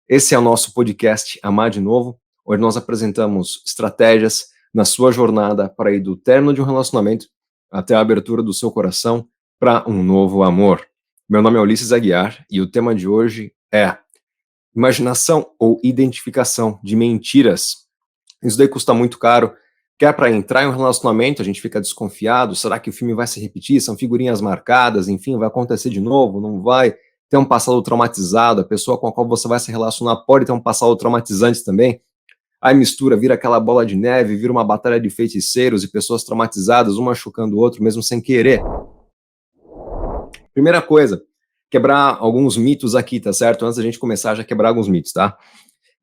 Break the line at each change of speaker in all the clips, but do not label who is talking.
Esse é o nosso podcast Amar de Novo, onde nós apresentamos estratégias na sua jornada para ir do término de um relacionamento até a abertura do seu coração para um novo amor. Meu nome é Ulisses Aguiar e o tema de hoje é imaginação ou identificação de mentiras. Isso daí custa muito caro. Quer para entrar em um relacionamento, a gente fica desconfiado, será que o filme vai se repetir? São figurinhas marcadas, enfim, vai acontecer de novo? Não vai? Ter um passado traumatizado, a pessoa com a qual você vai se relacionar pode ter um passado traumatizante também. Aí mistura, vira aquela bola de neve, vira uma batalha de feiticeiros e pessoas traumatizadas, um machucando o outro mesmo sem querer. Primeira coisa, quebrar alguns mitos aqui, tá certo? Antes da gente começar, já quebrar alguns mitos, tá?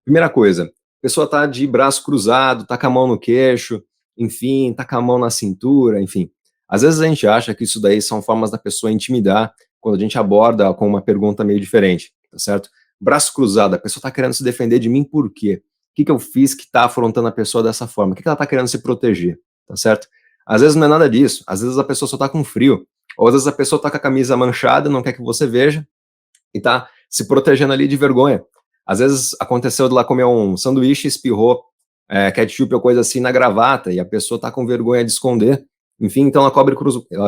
Primeira coisa, a pessoa tá de braço cruzado, tá com a mão no queixo, enfim, tá com a mão na cintura, enfim. Às vezes a gente acha que isso daí são formas da pessoa intimidar quando a gente aborda com uma pergunta meio diferente, tá certo? Braço cruzado, a pessoa tá querendo se defender de mim por quê? O que eu fiz que tá afrontando a pessoa dessa forma? O que ela tá querendo se proteger, tá certo? Às vezes não é nada disso, às vezes a pessoa só tá com frio, ou às vezes a pessoa tá com a camisa manchada, não quer que você veja, e tá se protegendo ali de vergonha. Às vezes aconteceu de lá comer um sanduíche, espirrou ketchup ou coisa assim na gravata, e a pessoa tá com vergonha de esconder, enfim, então ela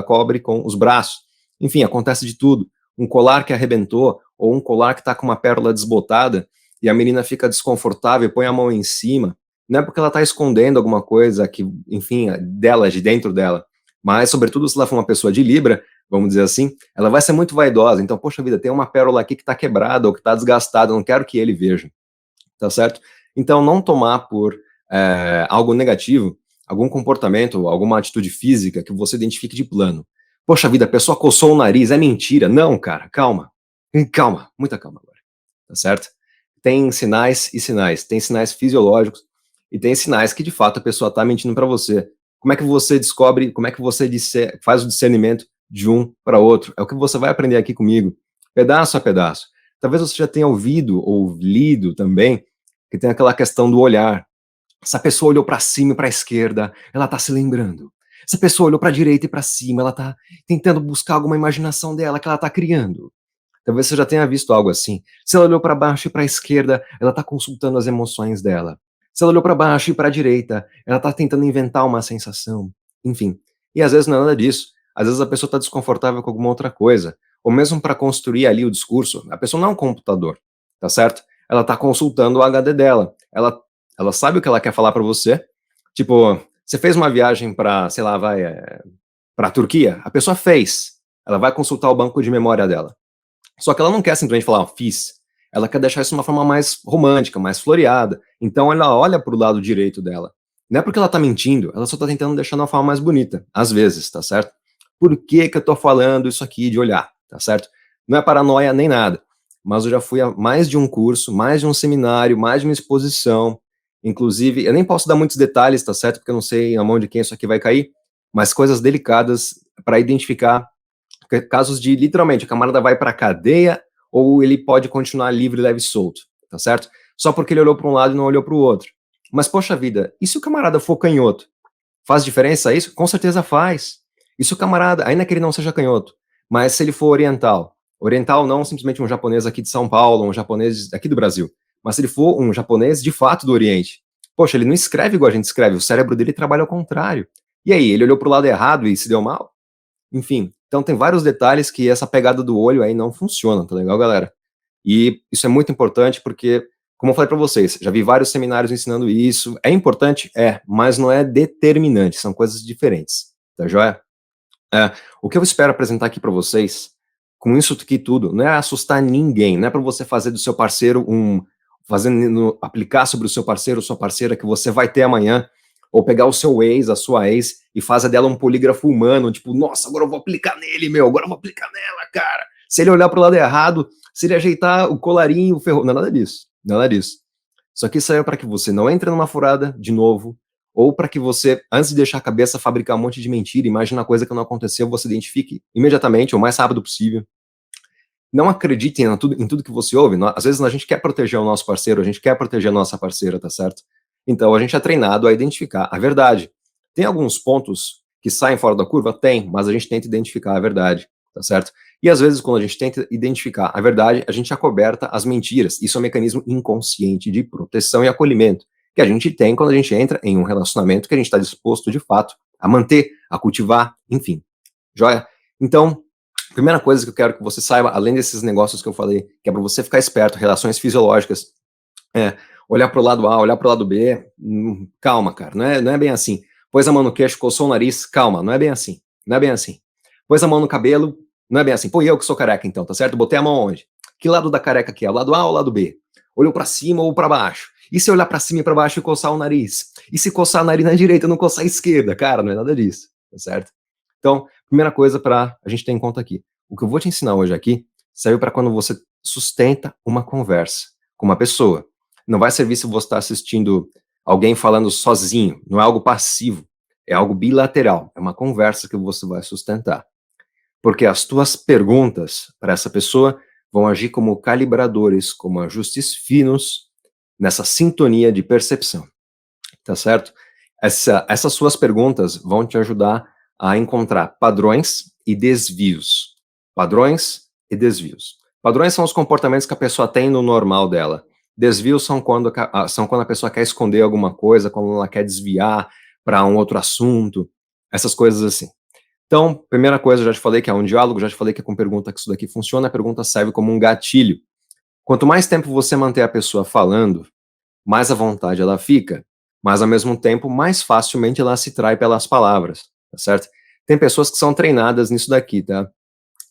cobre com os braços. Enfim, acontece de tudo. Um colar que arrebentou, ou um colar que tá com uma pérola desbotada, e a menina fica desconfortável, põe a mão em cima, não é porque ela tá escondendo alguma coisa que, enfim, dela, de dentro dela, mas, sobretudo, se ela for uma pessoa de Libra, vamos dizer assim, ela vai ser muito vaidosa. Então, poxa vida, tem uma pérola aqui que tá quebrada ou que tá desgastada, eu não quero que ele veja, tá certo? Então, não tomar por algo negativo, algum comportamento, alguma atitude física que você identifique de plano. Poxa vida, a pessoa coçou o nariz, é mentira. Não, cara, calma. Calma, muita calma agora, tá certo? Tem sinais e sinais. Tem sinais fisiológicos e tem sinais que, de fato, a pessoa tá mentindo para você. Como é que você descobre, como é que você faz o discernimento de um para outro? É o que você vai aprender aqui comigo, pedaço a pedaço. Talvez você já tenha ouvido ou lido também que tem aquela questão do olhar. Essa pessoa olhou para cima e para a esquerda, ela está se lembrando. Essa pessoa olhou para a direita e para cima, ela está tentando buscar alguma imaginação dela que ela está criando. Talvez você já tenha visto algo assim. Se ela olhou para baixo e para a esquerda, ela está consultando as emoções dela. Se ela olhou para baixo e para a direita, ela está tentando inventar uma sensação. Enfim. E às vezes não é nada disso. Às vezes a pessoa está desconfortável com alguma outra coisa. Ou mesmo para construir ali o discurso, a pessoa não é um computador, tá certo? Ela está consultando o HD dela. Ela sabe o que ela quer falar para você. Tipo, você fez uma viagem para, sei lá, para a Turquia? A pessoa fez. Ela vai consultar o banco de memória dela. Só que ela não quer simplesmente falar, fiz. Ela quer deixar isso de uma forma mais romântica, mais floreada. Então ela olha pro lado direito dela. Não é porque ela tá mentindo, ela só tá tentando deixar de uma forma mais bonita. Às vezes, tá certo? Por que que eu tô falando isso aqui de olhar, tá certo? Não é paranoia nem nada. Mas eu já fui a mais de um curso, mais de um seminário, mais de uma exposição. Inclusive, eu nem posso dar muitos detalhes, tá certo? Porque eu não sei na mão de quem isso aqui vai cair. Mas coisas delicadas para identificar casos de, literalmente, o camarada vai pra cadeia ou ele pode continuar livre, leve e solto, tá certo? Só porque ele olhou para um lado e não olhou para o outro. Mas, poxa vida, e se o camarada for canhoto? Faz diferença isso? Com certeza faz. E se o camarada, ainda que ele não seja canhoto, mas se ele for oriental não simplesmente um japonês aqui de São Paulo, um japonês aqui do Brasil, mas se ele for um japonês de fato do Oriente, poxa, ele não escreve igual a gente escreve, o cérebro dele trabalha ao contrário. E aí, ele olhou pro lado errado e se deu mal? Enfim, então tem vários detalhes que essa pegada do olho aí não funciona, tá legal, galera? E isso é muito importante porque, como eu falei para vocês, já vi vários seminários ensinando isso. É importante? É, mas não é determinante, são coisas diferentes, tá joia? O que eu espero apresentar aqui para vocês, com isso aqui tudo, não é assustar ninguém, não é para você fazer do seu parceiro aplicar sobre o seu parceiro ou sua parceira que você vai ter amanhã, ou pegar o seu ex, a sua ex, e fazer dela um polígrafo humano, tipo, nossa, agora eu vou aplicar nele, meu, agora eu vou aplicar nela, cara. Se ele olhar pro lado errado, se ele ajeitar o colarinho, o ferro, não é nada disso, nada disso. Só que isso aí é para que você não entre numa furada de novo, ou para que você, antes de deixar a cabeça fabricar um monte de mentira, imagina coisa que não aconteceu, você identifique imediatamente, o mais rápido possível. Não acreditem em tudo que você ouve. Às vezes a gente quer proteger o nosso parceiro, a gente quer proteger a nossa parceira, tá certo? Então a gente é treinado a identificar a verdade. Tem alguns pontos que saem fora da curva? Tem, mas a gente tenta identificar a verdade, tá certo? E às vezes, quando a gente tenta identificar a verdade, a gente acoberta as mentiras. Isso é um mecanismo inconsciente de proteção e acolhimento que a gente tem quando a gente entra em um relacionamento que a gente está disposto, de fato, a manter, a cultivar, enfim. Joia? Então, primeira coisa que eu quero que você saiba, além desses negócios que eu falei, que é para você ficar esperto, relações fisiológicas, olhar para o lado A, olhar para o lado B, calma, cara, não é bem assim. Pôs a mão no queixo, coçou o nariz, calma, não é bem assim, não é bem assim. Pôs a mão no cabelo, não é bem assim. Pô, eu que sou careca então, tá certo? Botei a mão onde? Que lado da careca que é? O lado A ou o lado B? Olhou para cima ou para baixo? E se olhar para cima e para baixo e coçar o nariz? E se coçar o nariz na direita e não coçar a esquerda? Cara, não é nada disso, tá certo? Então, primeira coisa para a gente ter em conta aqui. O que eu vou te ensinar hoje aqui serve para quando você sustenta uma conversa com uma pessoa. Não vai servir se você está assistindo alguém falando sozinho, não é algo passivo, é algo bilateral, é uma conversa que você vai sustentar. Porque as tuas perguntas para essa pessoa vão agir como calibradores, como ajustes finos nessa sintonia de percepção, tá certo? Essas suas perguntas vão te ajudar a encontrar padrões e desvios. Padrões e desvios. Padrões são os comportamentos que a pessoa tem no normal dela. Desvios são quando a pessoa quer esconder alguma coisa, quando ela quer desviar para um outro assunto, essas coisas assim. Então, primeira coisa, eu já te falei que é um diálogo, já te falei que é com pergunta que isso daqui funciona, a pergunta serve como um gatilho. Quanto mais tempo você manter a pessoa falando, mais à vontade ela fica, mas ao mesmo tempo, mais facilmente ela se trai pelas palavras, tá certo? Tem pessoas que são treinadas nisso daqui, tá?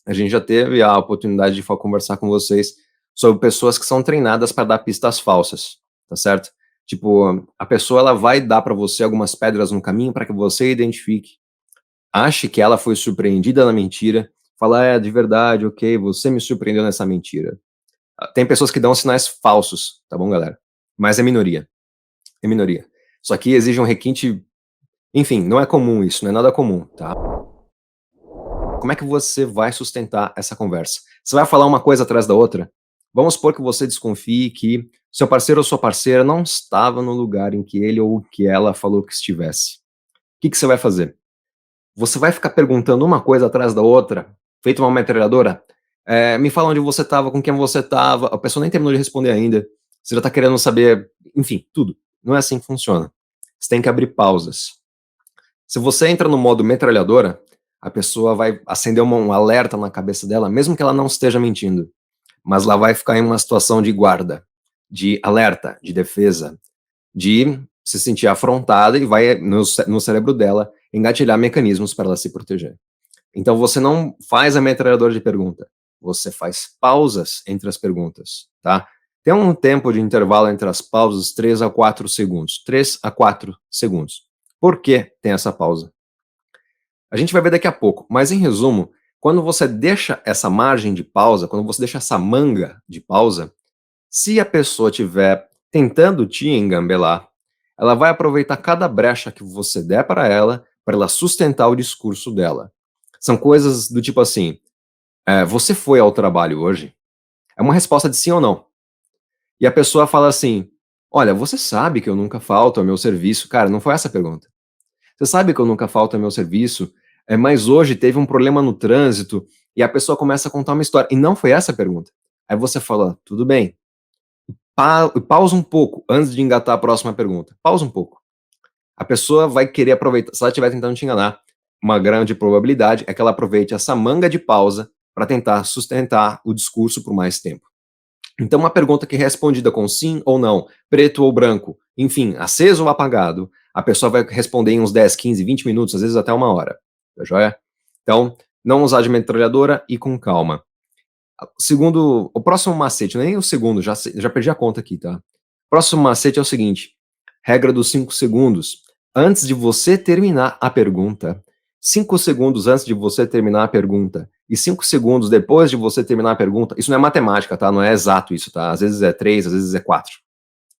A gente já teve a oportunidade de conversar com vocês sobre pessoas que são treinadas para dar pistas falsas, tá certo? Tipo, a pessoa ela vai dar para você algumas pedras no caminho para que você identifique, ache que ela foi surpreendida na mentira, fala, de verdade, ok, você me surpreendeu nessa mentira. Tem pessoas que dão sinais falsos, tá bom, galera? Mas é minoria, é minoria. Só que exige um requinte, enfim, não é comum isso, não é nada comum, tá? Como é que você vai sustentar essa conversa? Você vai falar uma coisa atrás da outra? Vamos supor que você desconfie que seu parceiro ou sua parceira não estava no lugar em que ele ou que ela falou que estivesse. O que você vai fazer? Você vai ficar perguntando uma coisa atrás da outra, feito uma metralhadora? Me fala onde você estava, com quem você estava, a pessoa nem terminou de responder ainda, você já está querendo saber, enfim, tudo. Não é assim que funciona. Você tem que abrir pausas. Se você entra no modo metralhadora, a pessoa vai acender um alerta na cabeça dela, mesmo que ela não esteja mentindo, mas ela vai ficar em uma situação de guarda, de alerta, de defesa, de se sentir afrontada e vai, no cérebro dela, engatilhar mecanismos para ela se proteger. Então você não faz a metralhadora de pergunta, você faz pausas entre as perguntas, tá? Tem um tempo de intervalo entre as pausas, 3 a 4 segundos. 3 a 4 segundos. Por que tem essa pausa? A gente vai ver daqui a pouco, mas em resumo, quando você deixa essa margem de pausa, quando você deixa essa manga de pausa, se a pessoa estiver tentando te engambelar, ela vai aproveitar cada brecha que você der para ela sustentar o discurso dela. São coisas do tipo assim, você foi ao trabalho hoje? É uma resposta de sim ou não. E a pessoa fala assim, olha, você sabe que eu nunca falto ao meu serviço. Cara, não foi essa a pergunta. Você sabe que eu nunca falto ao meu serviço, mas hoje teve um problema no trânsito e a pessoa começa a contar uma história. E não foi essa a pergunta. Aí você fala, tudo bem, pausa um pouco antes de engatar a próxima pergunta. Pausa um pouco. A pessoa vai querer aproveitar, se ela estiver tentando te enganar, uma grande probabilidade é que ela aproveite essa manga de pausa para tentar sustentar o discurso por mais tempo. Então, uma pergunta que é respondida com sim ou não, preto ou branco, enfim, aceso ou apagado, a pessoa vai responder em uns 10, 15, 20 minutos, às vezes até uma hora. Tá joia? Então, não usar de metralhadora e com calma. Segundo, o próximo macete, nem o segundo, já perdi a conta aqui, tá? Próximo macete é o seguinte, regra dos 5 segundos. Antes de você terminar a pergunta, 5 segundos antes de você terminar a pergunta e 5 segundos depois de você terminar a pergunta, isso não é matemática, tá? Não é exato isso, tá? Às vezes é 3, às vezes é 4.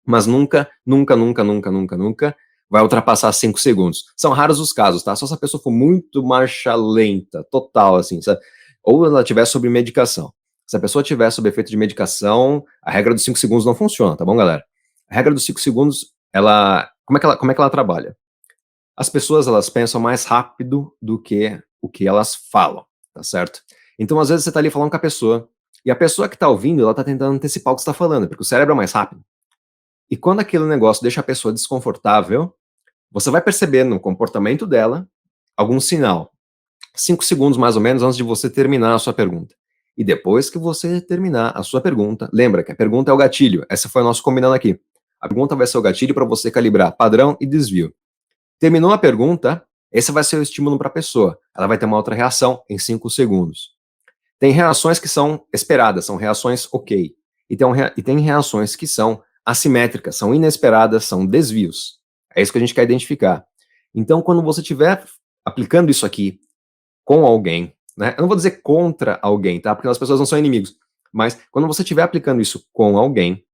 Mas nunca, nunca, nunca, nunca, nunca, nunca vai ultrapassar 5 segundos. São raros os casos, tá? Só se a pessoa for muito marcha lenta, total, assim, sabe? Ou ela estiver sob medicação. Se a pessoa estiver sob efeito de medicação, a regra dos 5 segundos não funciona, tá bom, galera? A regra dos 5 segundos, como é que ela trabalha? As pessoas, elas pensam mais rápido do que o que elas falam, tá certo? Então, às vezes, você tá ali falando com a pessoa, e a pessoa que tá ouvindo, ela tá tentando antecipar o que você tá falando, porque o cérebro é mais rápido. E quando aquele negócio deixa a pessoa desconfortável, você vai perceber no comportamento dela algum sinal. 5 segundos mais ou menos antes de você terminar a sua pergunta. E depois que você terminar a sua pergunta, lembra que a pergunta é o gatilho. Essa foi o nosso combinando aqui. A pergunta vai ser o gatilho para você calibrar padrão e desvio. Terminou a pergunta, esse vai ser o estímulo para a pessoa. Ela vai ter uma outra reação em 5 segundos. Tem reações que são esperadas, são reações ok. E tem reações que são assimétricas, são inesperadas, são desvios. É isso que a gente quer identificar. Então, quando você estiver aplicando isso aqui com alguém, né? Eu não vou dizer contra alguém, tá? Porque as pessoas não são inimigos. Mas quando você estiver aplicando isso com alguém,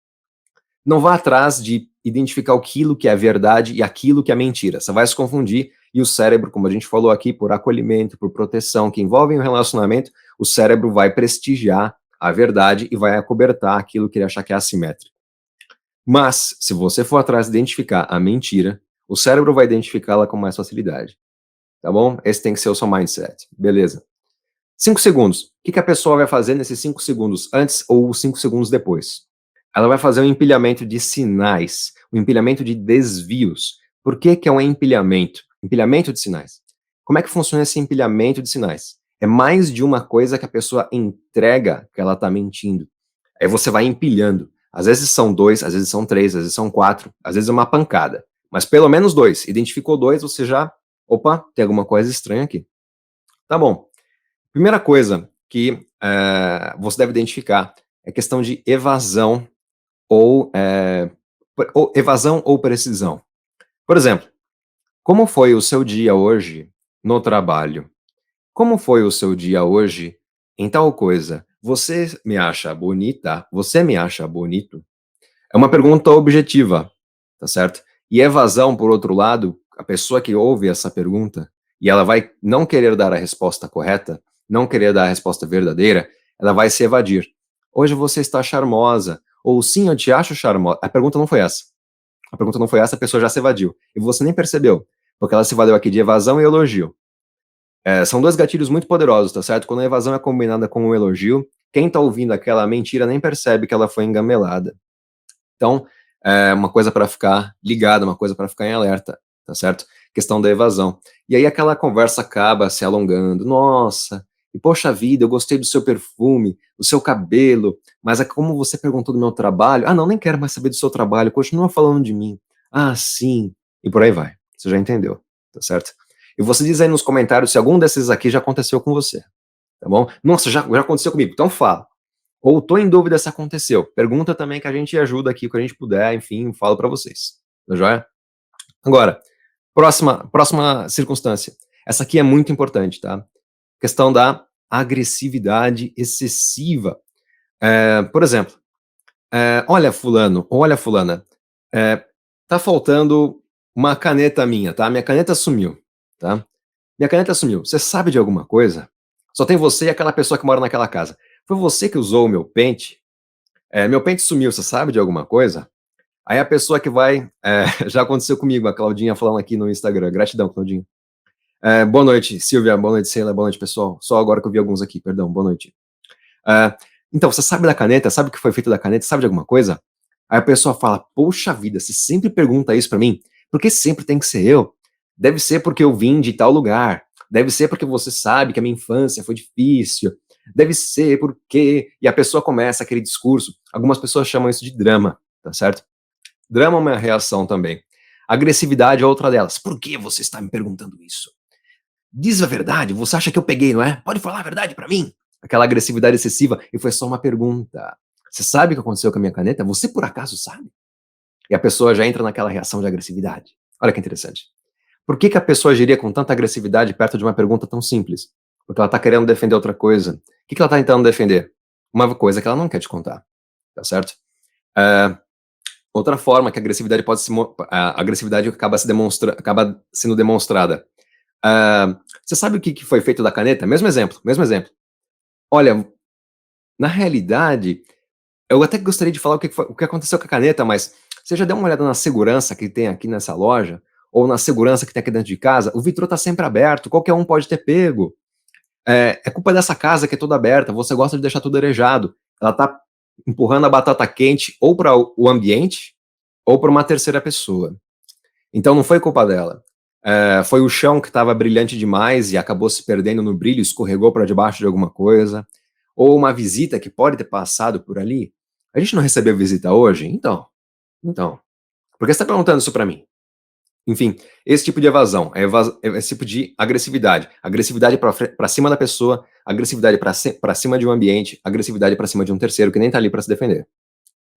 não vá atrás de identificar aquilo que é verdade e aquilo que é mentira. Você vai se confundir e o cérebro, como a gente falou aqui, por acolhimento, por proteção, que envolvem o relacionamento, o cérebro vai prestigiar a verdade e vai acobertar aquilo que ele achar que é assimétrico. Mas, se você for atrás de identificar a mentira, o cérebro vai identificá-la com mais facilidade. Tá bom? Esse tem que ser o seu mindset. Beleza. 5 segundos. O que a pessoa vai fazer nesses 5 segundos antes ou 5 segundos depois? Ela vai fazer um empilhamento de sinais, um empilhamento de desvios. Por que que é um empilhamento? Empilhamento de sinais. Como é que funciona esse empilhamento de sinais? É mais de uma coisa que a pessoa entrega que ela está mentindo. Aí você vai empilhando. Às vezes são 2, às vezes são 3, às vezes são 4, às vezes é uma pancada. Mas pelo menos 2. Identificou 2, você já... Opa, tem alguma coisa estranha aqui. Tá bom. Primeira coisa que você deve identificar é a questão de evasão ou precisão. Por exemplo, como foi o seu dia hoje no trabalho? Como foi o seu dia hoje em tal coisa? Você me acha bonita? Você me acha bonito? É uma pergunta objetiva, tá certo? E evasão, por outro lado, a pessoa que ouve essa pergunta e ela vai não querer dar a resposta correta, não querer dar a resposta verdadeira, ela vai se evadir. Hoje você está charmosa, ou sim, eu te acho charmosa. A pergunta não foi essa. A pergunta não foi essa, a pessoa já se evadiu. E você nem percebeu, porque ela se valeu aqui de evasão e elogio. São dois gatilhos muito poderosos, tá certo? Quando a evasão é combinada com um elogio, quem tá ouvindo aquela mentira nem percebe que ela foi engamelada. Então, é uma coisa para ficar ligada, uma coisa para ficar em alerta, tá certo? Questão da evasão. E aí aquela conversa acaba se alongando. Nossa, e poxa vida, eu gostei do seu perfume, do seu cabelo, mas é como você perguntou do meu trabalho. Ah, não, nem quero mais saber do seu trabalho, continua falando de mim. Ah, sim. E por aí vai. Você já entendeu, tá certo? E você diz aí nos comentários se algum desses aqui já aconteceu com você, tá bom? Nossa, já aconteceu comigo, então fala. Ou tô em dúvida se aconteceu. Pergunta também que a gente ajuda aqui, o que a gente puder, enfim, falo para vocês. Tá joia? Agora, próxima circunstância. Essa aqui é muito importante, tá? Questão da agressividade excessiva. Por exemplo, olha fulano, olha fulana, tá faltando uma caneta minha, tá? Minha caneta sumiu, tá? Minha caneta sumiu. Você sabe de alguma coisa? Só tem você e aquela pessoa que mora naquela casa. Foi você que usou o meu pente? Meu pente sumiu, você sabe de alguma coisa? Aí a pessoa que vai. Já aconteceu comigo, a Claudinha falando aqui no Instagram. Gratidão, Claudinha. Boa noite, Silvia. Boa noite, Sheila. Boa noite, pessoal. Só agora que eu vi alguns aqui, perdão. Boa noite. Então, você sabe da caneta? Sabe o que foi feito da caneta? Sabe de alguma coisa? Aí a pessoa fala: poxa vida, você sempre pergunta isso pra mim? Por que sempre tem que ser eu? Deve ser porque eu vim de tal lugar. Deve ser porque você sabe que a minha infância foi difícil. Deve ser porque. E a pessoa começa aquele discurso. Algumas pessoas chamam isso de drama, tá certo? Drama é uma reação também. Agressividade é outra delas. Por que você está me perguntando isso? Diz a verdade, você acha que eu peguei, não é? Pode falar a verdade pra mim. Aquela agressividade excessiva, e foi só uma pergunta. Você sabe o que aconteceu com a minha caneta? Você por acaso sabe? E a pessoa já entra naquela reação de agressividade. Olha que interessante. Por que a pessoa agiria com tanta agressividade perto de uma pergunta tão simples? Porque ela está querendo defender outra coisa. O que ela está tentando defender? Uma coisa que ela não quer te contar. Tá certo? Outra forma que a agressividade a agressividade acaba sendo demonstrada. Você sabe o que foi feito da caneta? Mesmo exemplo, mesmo exemplo. Olha, na realidade, eu até gostaria de falar o que aconteceu com a caneta, mas você já deu uma olhada na segurança que tem aqui nessa loja? Ou na segurança que tem aqui dentro de casa? O vitrô está sempre aberto, qualquer um pode ter pego. é culpa dessa casa que é toda aberta, você gosta de deixar tudo arejado. Ela tá empurrando a batata quente ou para o ambiente ou para uma terceira pessoa. Então não foi culpa dela. Foi o chão que estava brilhante demais e acabou se perdendo no brilho, escorregou para debaixo de alguma coisa. Ou uma visita que pode ter passado por ali. A gente não recebeu visita hoje? Então. Por que você está perguntando isso para mim? Enfim, esse tipo de evasão, esse tipo de agressividade. Agressividade para cima da pessoa, agressividade para cima de um ambiente, agressividade para cima de um terceiro que nem tá ali para se defender.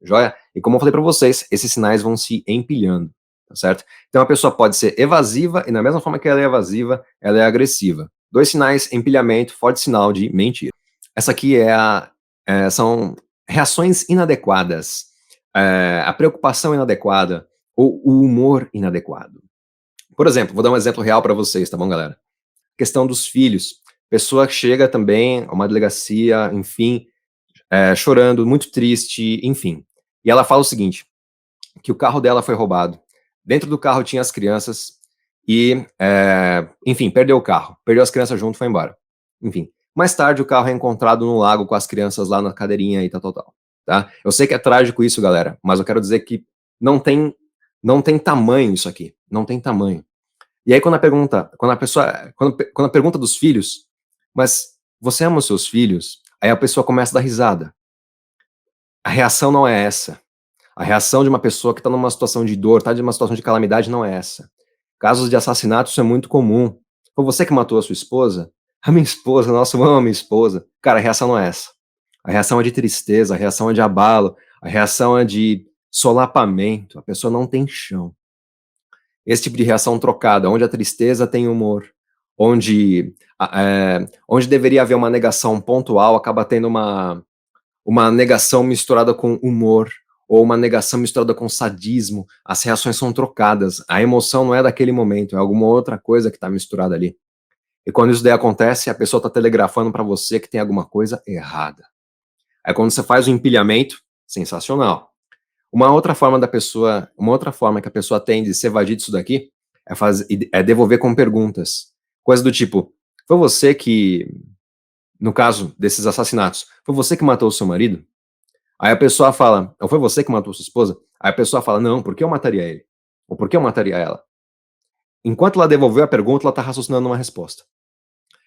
Joia? E como eu falei para vocês, esses sinais vão se empilhando, tá certo? Então a pessoa pode ser evasiva e na mesma forma que ela é evasiva, ela é agressiva. Dois sinais, empilhamento, forte sinal de mentira. Essa aqui são reações inadequadas, a preocupação inadequada ou o humor inadequado. Por exemplo, vou dar um exemplo real para vocês, tá bom, galera? Questão dos filhos. Pessoa que chega também a uma delegacia, enfim, chorando, muito triste, enfim. E ela fala o seguinte, que o carro dela foi roubado. Dentro do carro tinha as crianças e, enfim, perdeu o carro. Perdeu as crianças junto, foi embora. Enfim. Mais tarde o carro é encontrado no lago com as crianças lá na cadeirinha e tal. Tá? Eu sei que é trágico isso, galera, mas eu quero dizer que não tem tamanho isso aqui. Não tem tamanho. E aí quando a pergunta dos filhos, mas você ama os seus filhos? Aí a pessoa começa a dar risada. A reação não é essa. A reação de uma pessoa que está numa situação de dor, está numa situação de calamidade, não é essa. Casos de assassinato, isso é muito comum. Foi você que matou a sua esposa? A minha esposa, nossa, eu amo a minha esposa. Cara, a reação não é essa. A reação é de tristeza, a reação é de abalo, a reação é de solapamento. A pessoa não tem chão. Esse tipo de reação trocada, onde a tristeza tem humor, onde deveria haver uma negação pontual, acaba tendo uma negação misturada com humor, ou uma negação misturada com sadismo, as reações são trocadas, a emoção não é daquele momento, é alguma outra coisa que está misturada ali. E quando isso daí acontece, a pessoa está telegrafando para você que tem alguma coisa errada. Aí quando você faz o empilhamento, sensacional. Uma outra forma que a pessoa tem de se evadir disso daqui é devolver com perguntas. Coisa do tipo, foi você que, no caso desses assassinatos, foi você que matou o seu marido? Aí a pessoa fala, ou foi você que matou sua esposa? Aí a pessoa fala, não, por que eu mataria ele? Ou por que eu mataria ela? Enquanto ela devolveu a pergunta, ela está raciocinando uma resposta.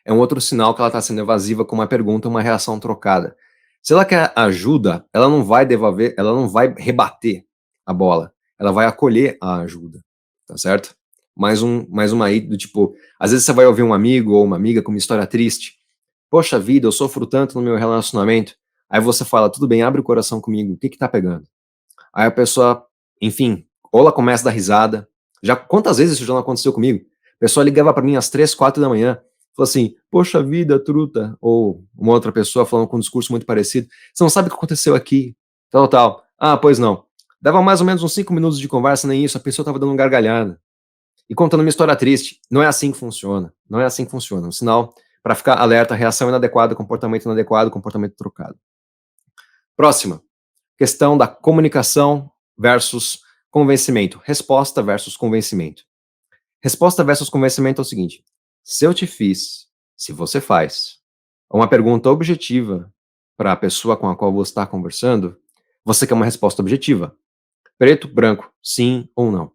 É um outro sinal que ela está sendo evasiva com uma pergunta, uma reação trocada. Se ela quer ajuda, ela não vai devolver, ela não vai rebater a bola. Ela vai acolher a ajuda, tá certo? Mais uma aí do tipo, às vezes você vai ouvir um amigo ou uma amiga com uma história triste. Poxa vida, eu sofro tanto no meu relacionamento. Aí você fala, tudo bem, abre o coração comigo, o que que tá pegando? Aí a pessoa, enfim, ou ela começa a dar risada. Quantas vezes isso já não aconteceu comigo? A pessoa ligava para mim às 3, 4 da manhã, falou assim, poxa vida, truta, ou uma outra pessoa falando com um discurso muito parecido, você não sabe o que aconteceu aqui, tal. Ah, pois não. Dava mais ou menos uns 5 minutos de conversa, nem isso, a pessoa tava dando uma gargalhada. E contando uma história triste. Não é assim que funciona. Não é assim que funciona. Um sinal para ficar alerta, reação inadequada, comportamento inadequado, comportamento trocado. Próxima. Questão da comunicação versus convencimento. Resposta versus convencimento. Resposta versus convencimento é o seguinte: se eu te fiz, se você faz, uma pergunta objetiva para a pessoa com a qual você está conversando, você quer uma resposta objetiva. Preto, branco, sim ou não.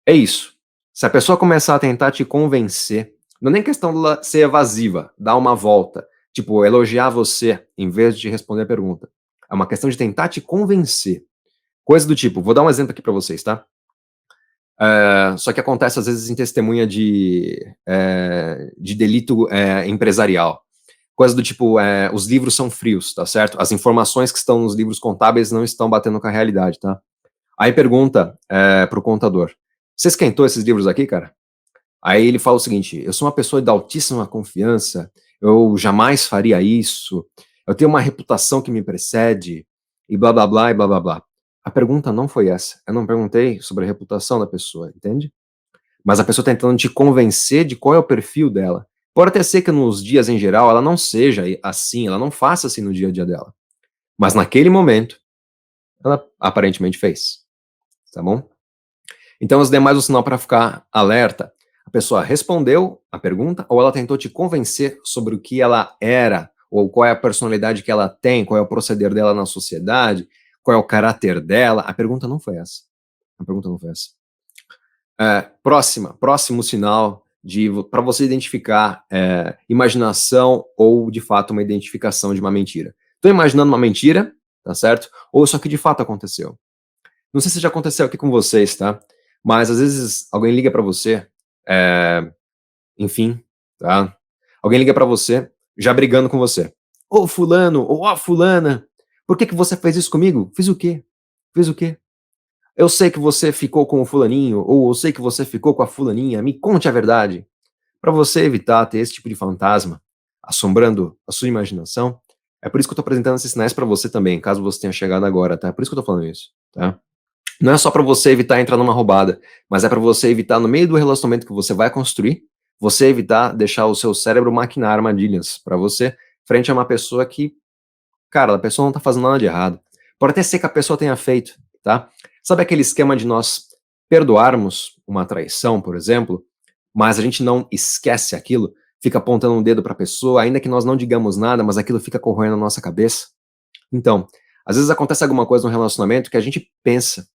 É isso. Se a pessoa começar a tentar te convencer, não é nem questão dela ser evasiva, dar uma volta, tipo, elogiar você em vez de responder a pergunta. É uma questão de tentar te convencer. Coisa do tipo, vou dar um exemplo aqui para vocês, tá? Só que acontece às vezes em testemunha de delito empresarial. Coisa do tipo, os livros são frios, tá certo? As informações que estão nos livros contábeis não estão batendo com a realidade, tá? Aí pergunta pro contador, você esquentou esses livros aqui, cara? Aí ele fala o seguinte, eu sou uma pessoa de altíssima confiança, eu jamais faria isso, eu tenho uma reputação que me precede, e blá blá blá e blá blá blá. A pergunta não foi essa, eu não perguntei sobre a reputação da pessoa, entende? Mas a pessoa tá tentando te convencer de qual é o perfil dela. Pode até ser que nos dias em geral ela não seja assim, ela não faça assim no dia a dia dela. Mas naquele momento, ela aparentemente fez, tá bom? Então, os demais, o sinal para ficar alerta. A pessoa respondeu a pergunta ou ela tentou te convencer sobre o que ela era, ou qual é a personalidade que ela tem, qual é o proceder dela na sociedade, qual é o caráter dela? A pergunta não foi essa. A pergunta não foi essa. Próximo sinal para você identificar imaginação ou, de fato, uma identificação de uma mentira. Estou imaginando uma mentira, tá certo? Ou isso aqui de fato aconteceu. Não sei se já aconteceu aqui com vocês, tá? Mas às vezes alguém liga para você, é, enfim, tá? Alguém liga para você, já brigando com você. Ô fulano, ou ó fulana, por que que você fez isso comigo? Fiz o quê? Fiz o quê? Eu sei que você ficou com o fulaninho, ou eu sei que você ficou com a fulaninha, me conte a verdade. Para você evitar ter esse tipo de fantasma assombrando a sua imaginação, é por isso que eu tô apresentando esses sinais para você também, caso você tenha chegado agora, tá? É por isso que eu tô falando isso, tá? Não é só para você evitar entrar numa roubada, mas é para você evitar, no meio do relacionamento que você vai construir, você evitar deixar o seu cérebro maquinar armadilhas para você, frente a uma pessoa que, cara, a pessoa não tá fazendo nada de errado. Pode até ser que a pessoa tenha feito, tá? Sabe aquele esquema de nós perdoarmos uma traição, por exemplo, mas a gente não esquece aquilo, fica apontando um dedo para a pessoa, ainda que nós não digamos nada, mas aquilo fica corroendo na nossa cabeça? Então, às vezes acontece alguma coisa no relacionamento que a gente pensa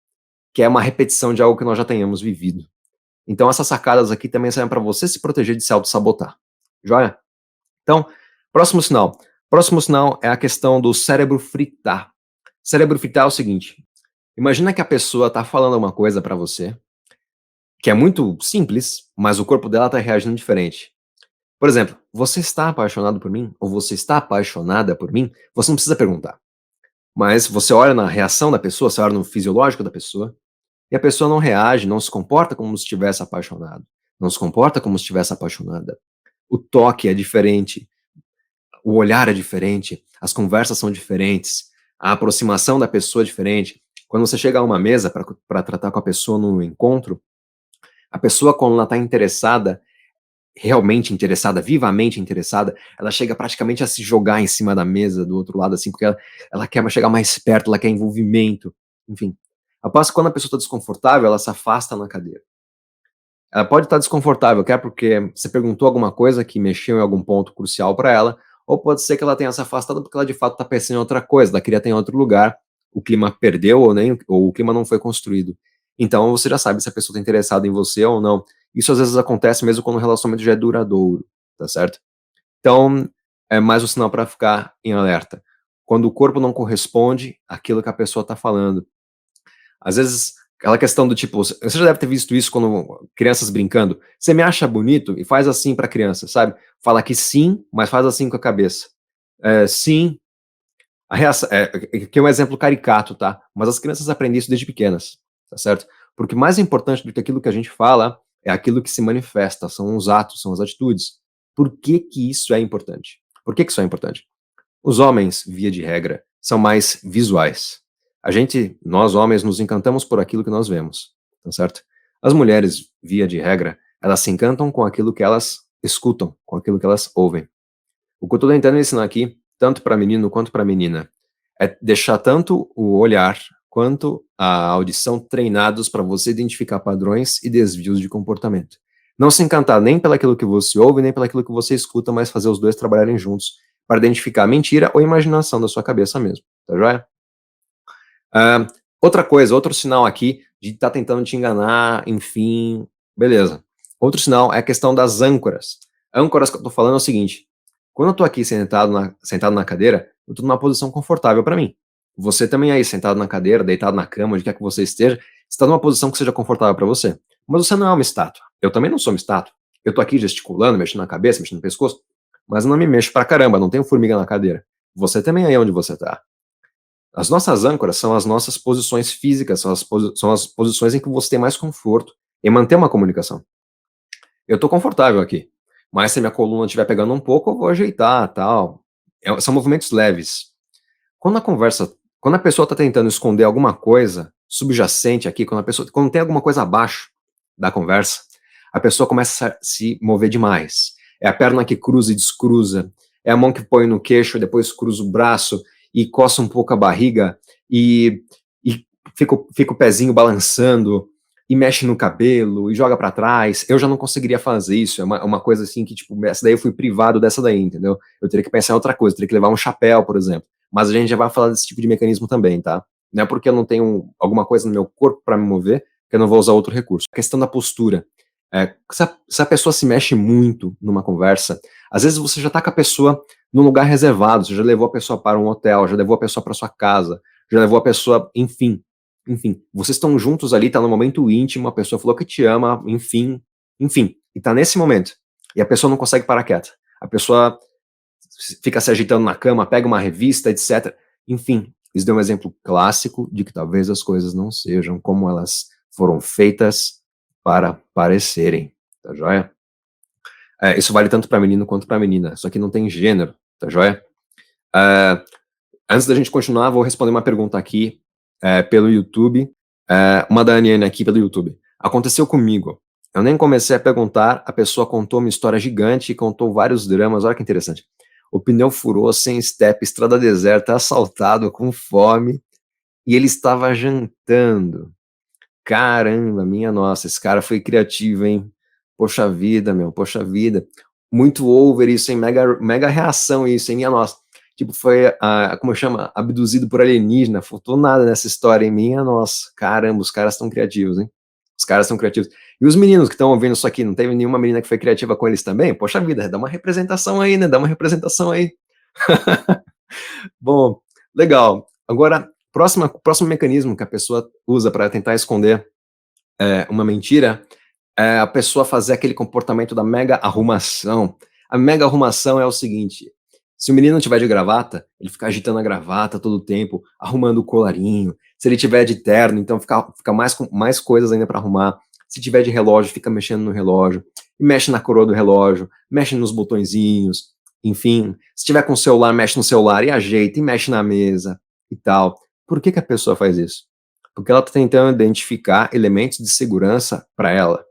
que é uma repetição de algo que nós já tenhamos vivido. Então essas sacadas aqui também servem para você se proteger de se auto-sabotar. Joia? Então, próximo sinal. Próximo sinal é a questão do cérebro fritar. Cérebro fritar é o seguinte: imagina que a pessoa está falando uma coisa para você, que é muito simples, mas o corpo dela está reagindo diferente. Por exemplo, você está apaixonado por mim? Ou você está apaixonada por mim? Você não precisa perguntar. Mas você olha na reação da pessoa, você olha no fisiológico da pessoa, e a pessoa não reage, não se comporta como se estivesse apaixonado, não se comporta como se estivesse apaixonada. O toque é diferente, o olhar é diferente, as conversas são diferentes, a aproximação da pessoa é diferente. Quando você chega a uma mesa para tratar com a pessoa no encontro, a pessoa, quando ela está interessada, realmente interessada, vivamente interessada, ela chega praticamente a se jogar em cima da mesa do outro lado, assim, porque ela quer chegar mais perto, ela quer envolvimento, enfim. Após quando a pessoa está desconfortável, ela se afasta na cadeira. Ela pode estar desconfortável, quer porque você perguntou alguma coisa que mexeu em algum ponto crucial para ela, ou pode ser que ela tenha se afastado porque ela de fato está pensando em outra coisa, ela queria estar em outro lugar, o clima perdeu ou o clima não foi construído. Então você já sabe se a pessoa está interessada em você ou não. Isso às vezes acontece mesmo quando o relacionamento já é duradouro, tá certo? Então, é mais um sinal para ficar em alerta. Quando o corpo não corresponde àquilo que a pessoa está falando. Às vezes, aquela questão do tipo, você já deve ter visto isso quando crianças brincando. Você me acha bonito? E faz assim para a criança, sabe? Fala que sim, mas faz assim com a cabeça. Sim, a reação, aqui é um exemplo caricato, tá? Mas as crianças aprendem isso desde pequenas, tá certo? Porque mais importante do que aquilo que a gente fala é aquilo que se manifesta, são os atos, são as atitudes. Por que que isso é importante? Por que que isso é importante? Os homens, via de regra, são mais visuais. Nós homens, nos encantamos por aquilo que nós vemos, tá certo? As mulheres, via de regra, elas se encantam com aquilo que elas escutam, com aquilo que elas ouvem. O que eu estou tentando ensinar aqui, tanto para menino quanto para menina, é deixar tanto o olhar quanto a audição treinados para você identificar padrões e desvios de comportamento. Não se encantar nem pelaquilo que você ouve, nem pelaquilo que você escuta, mas fazer os dois trabalharem juntos para identificar mentira ou imaginação da sua cabeça mesmo, tá joia? Outra coisa, outro sinal aqui de estar tentando te enganar, enfim, beleza. Outro sinal é a questão das âncoras. Âncoras que eu tô falando é o seguinte: quando eu tô aqui sentado na cadeira, eu tô numa posição confortável para mim. Você também aí, sentado na cadeira, deitado na cama, onde quer que você esteja, está numa posição que seja confortável para você. Mas você não é uma estátua. Eu também não sou uma estátua. Eu tô aqui gesticulando, mexendo na cabeça, mexendo no pescoço, mas eu não me mexo pra caramba, não tenho formiga na cadeira. Você também aí onde você tá. As nossas âncoras são as nossas posições físicas, são as posições em que você tem mais conforto em manter uma comunicação. Eu estou confortável aqui, mas se minha coluna estiver pegando um pouco, eu vou ajeitar, tal. São movimentos leves. Quando a pessoa está tentando esconder alguma coisa subjacente aqui, quando tem alguma coisa abaixo da conversa, a pessoa começa a se mover demais. É a perna que cruza e descruza, é a mão que põe no queixo, depois cruza o braço e coça um pouco a barriga e fica o pezinho balançando e mexe no cabelo, e joga pra trás. Eu já não conseguiria fazer isso, é uma coisa assim que, tipo, essa daí eu fui privado dessa daí, entendeu? Eu teria que pensar em outra coisa, teria que levar um chapéu, por exemplo. Mas a gente já vai falar desse tipo de mecanismo também, tá? Não é porque eu não tenho alguma coisa no meu corpo para me mover que eu não vou usar outro recurso. A questão da postura. Se a pessoa se mexe muito numa conversa, às vezes você já tá com a pessoa num lugar reservado, você já levou a pessoa para um hotel, já levou a pessoa para sua casa, já levou a pessoa, enfim, vocês estão juntos ali, tá no momento íntimo, a pessoa falou que te ama, enfim, e tá nesse momento, e a pessoa não consegue parar quieta, a pessoa fica se agitando na cama, pega uma revista, etc. Enfim, isso deu um exemplo clássico de que talvez as coisas não sejam como elas foram feitas para parecerem, tá joia? Isso vale tanto para menino quanto para menina, só que não tem gênero, tá joia? Antes da gente continuar, vou responder uma pergunta aqui pelo YouTube, uma da Aniane aqui pelo YouTube. Aconteceu comigo. Eu nem comecei a perguntar, a pessoa contou uma história gigante e contou vários dramas, olha que interessante. O pneu furou, sem step, estrada deserta, assaltado, com fome, e ele estava jantando. Caramba, minha nossa, esse cara foi criativo, hein? Poxa vida, meu, poxa vida. Muito over isso, hein? Mega reação isso, hein? Minha nossa. Tipo, foi, como chama? Abduzido por alienígena. Faltou nada nessa história, hein? Minha nossa. Caramba, os caras estão criativos, hein? Os caras são criativos. E os meninos que estão ouvindo isso aqui, não teve nenhuma menina que foi criativa com eles também? Poxa vida, dá uma representação aí, né? Dá uma representação aí. Bom, legal. Agora, próximo mecanismo que a pessoa usa para tentar esconder uma mentira é a pessoa fazer aquele comportamento da mega arrumação. A mega arrumação é o seguinte: se o menino tiver de gravata, ele fica agitando a gravata todo o tempo, arrumando o colarinho. Se ele tiver de terno, então fica mais coisas ainda para arrumar. Se tiver de relógio, fica mexendo no relógio, mexe na coroa do relógio, mexe nos botõezinhos, enfim. Se tiver com o celular, mexe no celular e ajeita, e mexe na mesa e tal. Por que a pessoa faz isso? Porque ela está tentando identificar elementos de segurança para ela.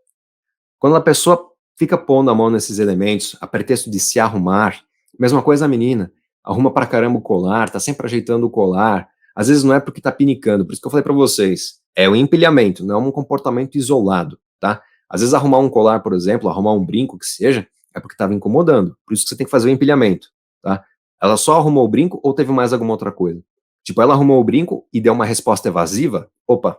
Quando a pessoa fica pondo a mão nesses elementos, a pretexto de se arrumar, mesma coisa a menina, arruma pra caramba o colar, tá sempre ajeitando o colar, às vezes não é porque tá pinicando, por isso que eu falei pra vocês, é o empilhamento, não é um comportamento isolado, tá? Às vezes arrumar um colar, por exemplo, arrumar um brinco, que seja, é porque tava incomodando, por isso que você tem que fazer o empilhamento, tá? Ela só arrumou o brinco ou teve mais alguma outra coisa? Tipo, ela arrumou o brinco e deu uma resposta evasiva, opa,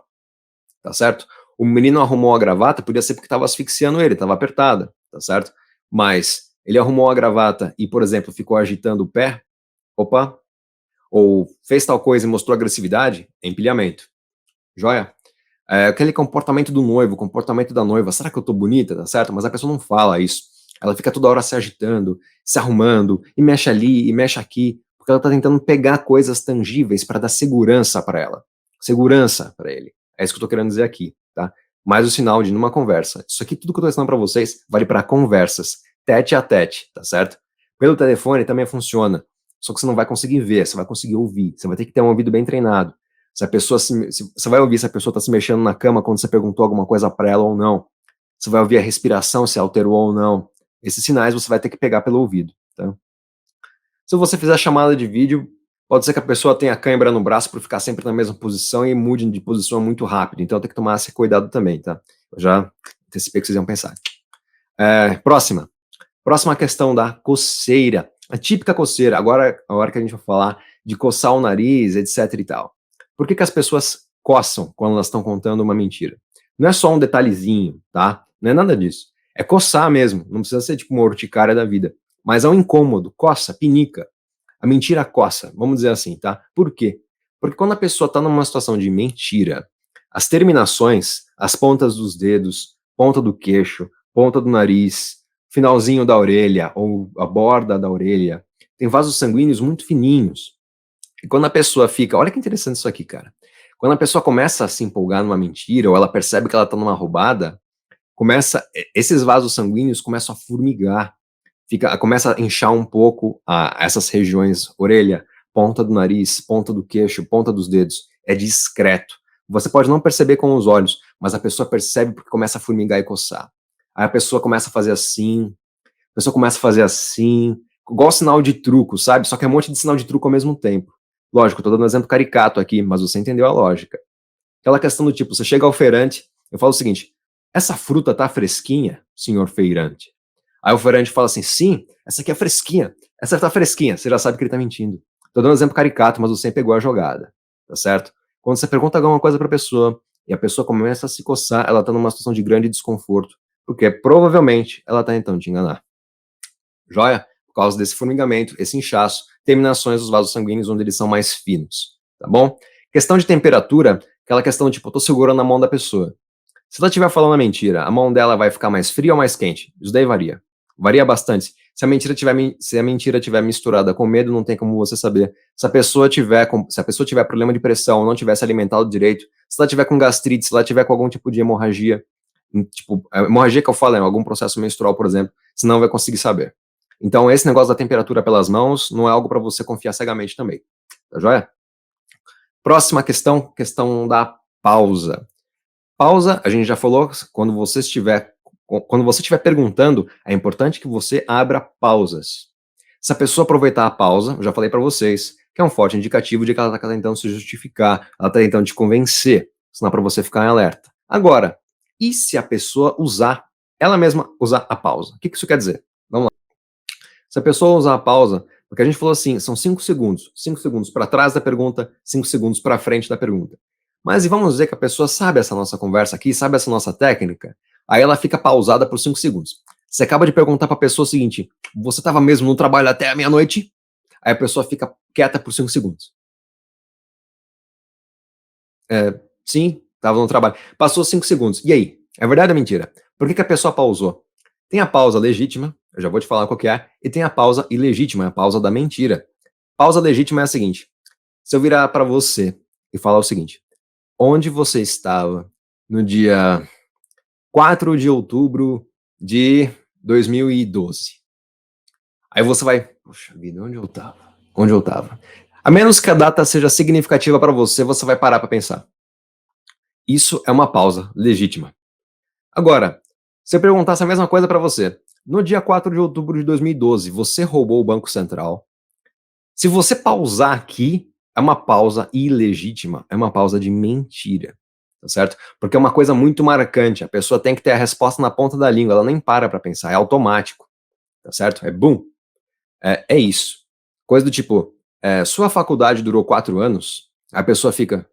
tá certo? O menino arrumou a gravata, podia ser porque estava asfixiando ele, estava apertada, tá certo? Mas ele arrumou a gravata e, por exemplo, ficou agitando o pé, opa, ou fez tal coisa e mostrou agressividade, é empilhamento, joia? Aquele comportamento do noivo, comportamento da noiva, será que eu tô bonita, tá certo? Mas a pessoa não fala isso, ela fica toda hora se agitando, se arrumando, e mexe ali, e mexe aqui, porque ela tá tentando pegar coisas tangíveis para dar segurança para ela, segurança para ele, é isso que eu tô querendo dizer aqui, tá? Mais o sinal de numa conversa, isso aqui tudo que eu tô ensinando para vocês vale para conversas, tete a tete, tá certo? Pelo telefone também funciona, só que você não vai conseguir ver, você vai conseguir ouvir, você vai ter que ter um ouvido bem treinado. Se a pessoa você vai ouvir se a pessoa está se mexendo na cama quando você perguntou alguma coisa para ela ou não. Você vai ouvir a respiração, se alterou ou não. Esses sinais você vai ter que pegar pelo ouvido, tá? Se você fizer chamada de vídeo, pode ser que a pessoa tenha cãibra no braço por ficar sempre na mesma posição e mude de posição muito rápido. Então tem que tomar esse cuidado também, tá? Eu já antecipei que vocês iam pensar. Próxima questão da coceira. A típica coceira. Agora é a hora que a gente vai falar de coçar o nariz, etc e tal. Por que as pessoas coçam quando elas estão contando uma mentira? Não é só um detalhezinho, tá? Não é nada disso. É coçar mesmo. Não precisa ser tipo uma urticária da vida. Mas é um incômodo. Coça, pinica. A mentira coça. Vamos dizer assim, tá? Por quê? Porque quando a pessoa está numa situação de mentira, as terminações, as pontas dos dedos, ponta do queixo, ponta do nariz, finalzinho da orelha ou a borda da orelha, tem vasos sanguíneos muito fininhos. E quando a pessoa fica, olha que interessante isso aqui, cara. Quando a pessoa começa a se empolgar numa mentira ou ela percebe que ela tá numa roubada, esses vasos sanguíneos começam a formigar, começa a inchar um pouco essas regiões, orelha, ponta do nariz, ponta do queixo, ponta dos dedos. É discreto. Você pode não perceber com os olhos, mas a pessoa percebe porque começa a formigar e coçar. Aí a pessoa começa a fazer assim, a pessoa começa a fazer assim, igual sinal de truco, sabe? Só que é um monte de sinal de truco ao mesmo tempo. Lógico, eu tô dando um exemplo caricato aqui, mas você entendeu a lógica. Aquela questão do tipo, você chega ao feirante Eu falo o seguinte: essa fruta tá fresquinha, senhor feirante? Aí o feirante fala assim: sim, essa aqui é fresquinha, essa tá fresquinha. Você já sabe que ele tá mentindo. Tô dando um exemplo caricato, mas você pegou a jogada, tá certo? Quando você pergunta alguma coisa pra pessoa e a pessoa começa a se coçar, ela tá numa situação de grande desconforto, porque provavelmente ela tá tentando te enganar. Joia? Por causa desse formigamento, esse inchaço, terminações dos vasos sanguíneos onde eles são mais finos, tá bom? Questão de temperatura, aquela questão tipo, eu tô segurando a mão da pessoa. Se ela estiver falando a mentira, a mão dela vai ficar mais fria ou mais quente? Isso daí varia. Varia bastante. Se a mentira tiver misturada com medo, não tem como você saber. Se a pessoa tiver problema de pressão, não tiver se alimentado direito, se ela tiver com gastrite, se ela tiver com algum tipo de hemorragia, tipo, a hemorragia que eu falo é algum processo menstrual, por exemplo, você não vai conseguir saber. Então, esse negócio da temperatura pelas mãos não é algo para você confiar cegamente também. Tá joia? Próxima questão, questão da pausa. Pausa, a gente já falou, quando você estiver perguntando, é importante que você abra pausas. Se a pessoa aproveitar a pausa, eu já falei para vocês, que é um forte indicativo de que ela está tentando se justificar, ela está tentando te convencer, senão para você ficar em alerta. Agora, e se a pessoa ela mesma usar a pausa? O que isso quer dizer? Vamos lá. Se a pessoa usar a pausa, porque a gente falou assim, são 5 segundos. 5 segundos para trás da pergunta, 5 segundos para frente da pergunta. Mas e vamos dizer que a pessoa sabe essa nossa conversa aqui, sabe essa nossa técnica, aí ela fica pausada por 5 segundos. Você acaba de perguntar para a pessoa o seguinte: você estava mesmo no trabalho até a meia-noite? Aí a pessoa fica quieta por 5 segundos. Sim, estava no trabalho. Passou 5 segundos. E aí? É verdade ou mentira? Por que a pessoa pausou? Tem a pausa legítima, eu já vou te falar qual que é, e tem a pausa ilegítima, a pausa da mentira. Pausa legítima é a seguinte: se eu virar para você e falar o seguinte: onde você estava no dia 4 de outubro de 2012? Aí você vai, poxa vida, onde eu estava? Onde eu estava? A menos que a data seja significativa para você, você vai parar para pensar. Isso é uma pausa legítima. Agora, se eu perguntasse a mesma coisa para você, no dia 4 de outubro de 2012, você roubou o Banco Central? Se você pausar aqui, é uma pausa ilegítima, é uma pausa de mentira, tá certo? Porque é uma coisa muito marcante, a pessoa tem que ter a resposta na ponta da língua, ela nem para pensar, é automático, tá certo? É boom, é isso. Coisa do tipo, sua faculdade durou 4 anos, a pessoa fica,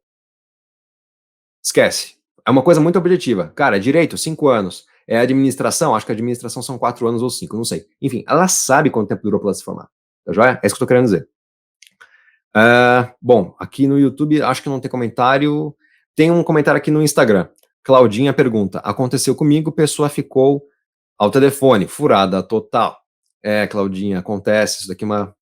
esquece. É uma coisa muito objetiva. Cara, é direito, 5 anos. É administração, acho que a administração são 4 anos ou 5, não sei. Enfim, ela sabe quanto tempo durou para ela se formar, tá joia? É isso que eu tô querendo dizer. Bom, aqui no YouTube acho que não tem comentário. Tem um comentário aqui no Instagram. Claudinha pergunta: aconteceu comigo, pessoa ficou ao telefone, furada total. Claudinha, acontece, isso daqui é uma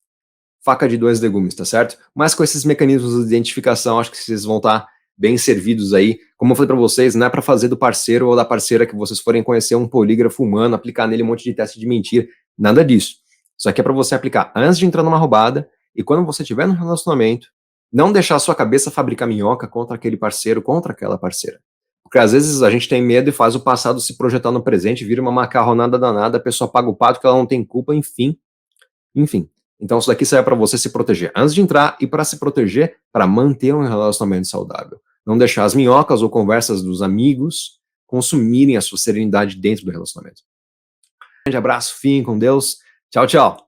faca de dois legumes, tá certo? Mas com esses mecanismos de identificação, acho que vocês vão estar bem servidos aí. Como eu falei para vocês, não é para fazer do parceiro ou da parceira que vocês forem conhecer um polígrafo humano, aplicar nele um monte de teste de mentira, nada disso. Isso aqui é para você aplicar antes de entrar numa roubada e quando você estiver no relacionamento, não deixar a sua cabeça fabricar minhoca contra aquele parceiro, contra aquela parceira. Porque às vezes a gente tem medo e faz o passado se projetar no presente, vira uma macarronada danada, a pessoa paga o pato que ela não tem culpa, enfim. Então isso daqui serve para você se proteger antes de entrar e para se proteger para manter um relacionamento saudável. Não deixar as minhocas ou conversas dos amigos consumirem a sua serenidade dentro do relacionamento. Um grande abraço, fiquem com Deus. Tchau, tchau.